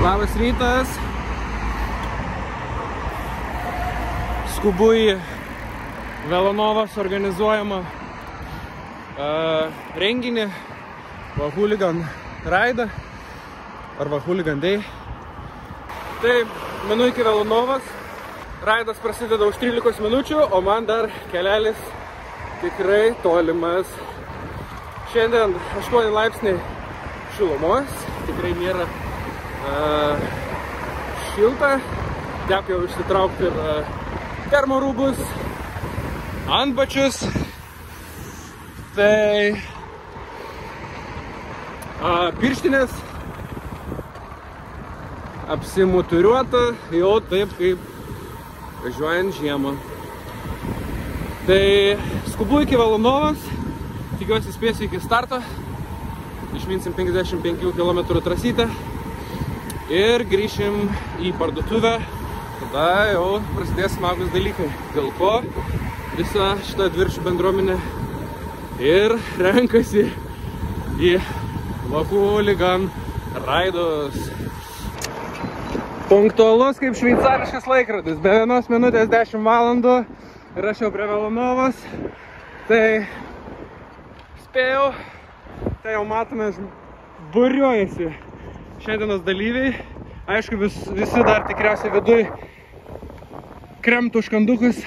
Labas rytas. Skubu į Velonovas organizuojamą renginį, Hooligan raidą arba Hooligan Day. Tai minu iki Velonovas. Raidas prasideda už 13 minučių, o man dar kelelis tikrai tolimas. Šiandien 8 laipsniai šilumos, tikrai nėra šilta. Teko jau išsitraukti ir termorūbus, antbačius. Tai pirštinės apsimuturiuota jau taip kaip važiuojant žiemą. Tai skubu iki Velonovas, tikiuosi spėsiu iki starto. Išminsim 55 km trasytę ir grįšim į parduotuvę. Tada jau prasidės smagus dalykai, dėl ko visa šita dviračių bendruomenė ir renkasi į Hooligan raidus. Punktualus kaip šveicariškas laikrodis, be 1 minutės 10 valandų ir aš jau prie Velonovas. Tai spėjau, tai jau matome, būriuojasi šiandienos dalyviai. Aišku, visi dar tikriausiai viduj kremtų užkandukus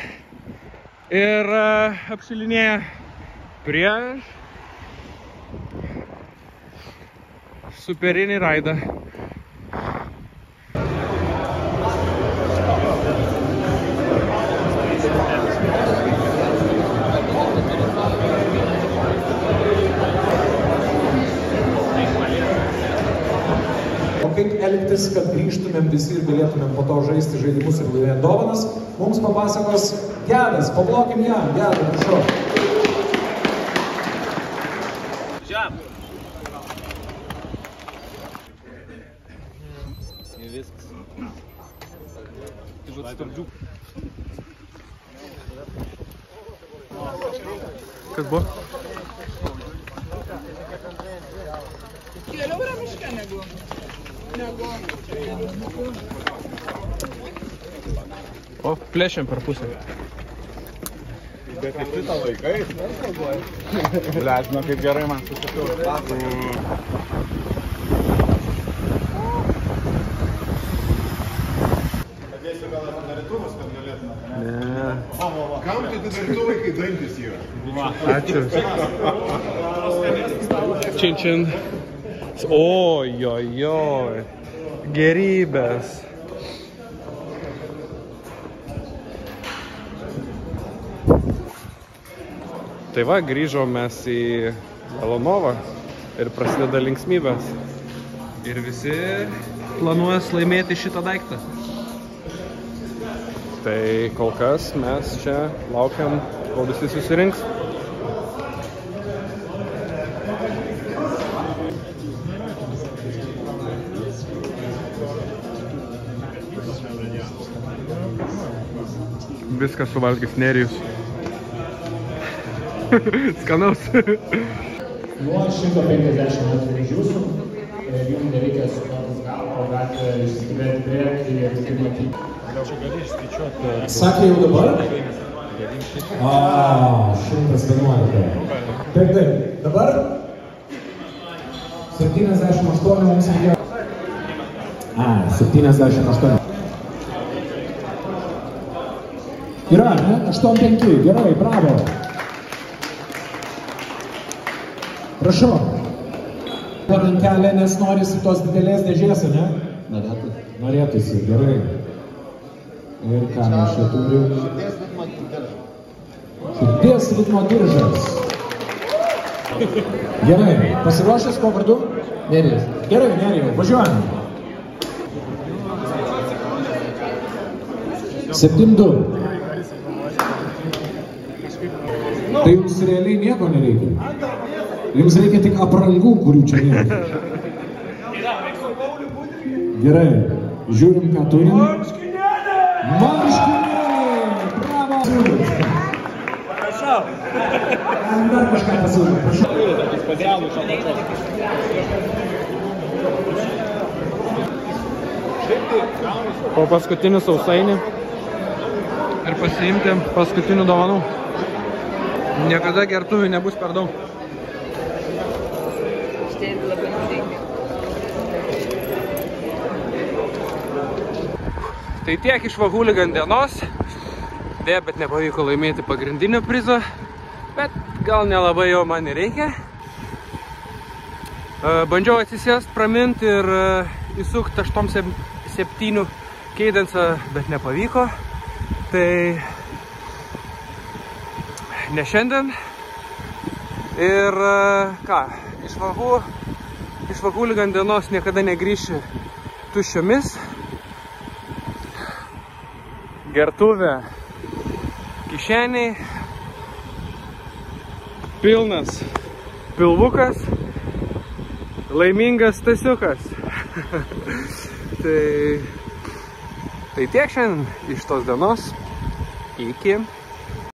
ir apšilinėja prieš superinį raidą. Kaip elgtis, kad grįžtumėm visi ir galėtumėm po to žaisti žaidimus ir laimėti dovanas, mums papasakos Gedas. Pablokim jam. Gedai, prašau. Žiam. Ir viskas. Tai žodžiu stabdžių. Kas buvo? Geriau yra miške negu. O, plėšiam per pusę. Bet šitą laikai. Blet, nu kaip gerai man susipilti. Padėsiu gal atidarytuvus, kad galėtume. Ne. Kam tai atidarytuvai, kai dantis yra? Ačiū. Čin čin. Ojojoj. Gerybės. Tai va, grįžom mes į Velonovą ir prasideda linksmybės. Ir visi planuoja laimėti šitą daiktą. Tai kol kas mes čia laukiam, kol visi susirinks. Viską suvalgys Nerijus. Skanaus. Nuo 150 metrų už jūsų, jums nereikia sukotis galvą, o galite išsikibėti priekį ir kaip matyti. Čia gali išskaičiuoti. Sakė jau dabar? 111. Taip, dabar 78 mums reikėjo. 78. Yra, ne? 8-5, gerai, bravo. Prašau. Padankelė, nes norisi tos didelės dėžės, ne? Norėtųsi, gerai. Ir ką mes čia turim? Širdies ritmo diržas. Gerai, pasiruošęs ko vardu? Nerijus. Gerai, Nerijau, važiuojame. 7-2. Tai jums realiai nieko nereikia. Jums reikia tik aprangų, kurių čia nėra. Gerai, žiūrim, ką turim. Marškinėliai! Bravo! Prašau! Dar kažką pasiūlyti, prašau. po paskutinių sausainių ir pasiimti paskutinių dovanų. Niekada gertuvių nebus per daug. Šitai labai naudingi. Tai tiek iš Vahuligan dienos. Deja, bet nepavyko laimėti pagrindinio prizo, bet gal nelabai jo man reikia. Bandžiau atsisėst, praminti ir įsukti 8-7 keidensą, bet nepavyko. Tai ne šiandien. Ir ką, iš Vahuligan dienos niekada negrįšiu tuščiomis. Gertuvė kišeniai, pilnas pilvukas, laimingas Stasiukas. Tai tiek šiandien iš tos dienos. Iki.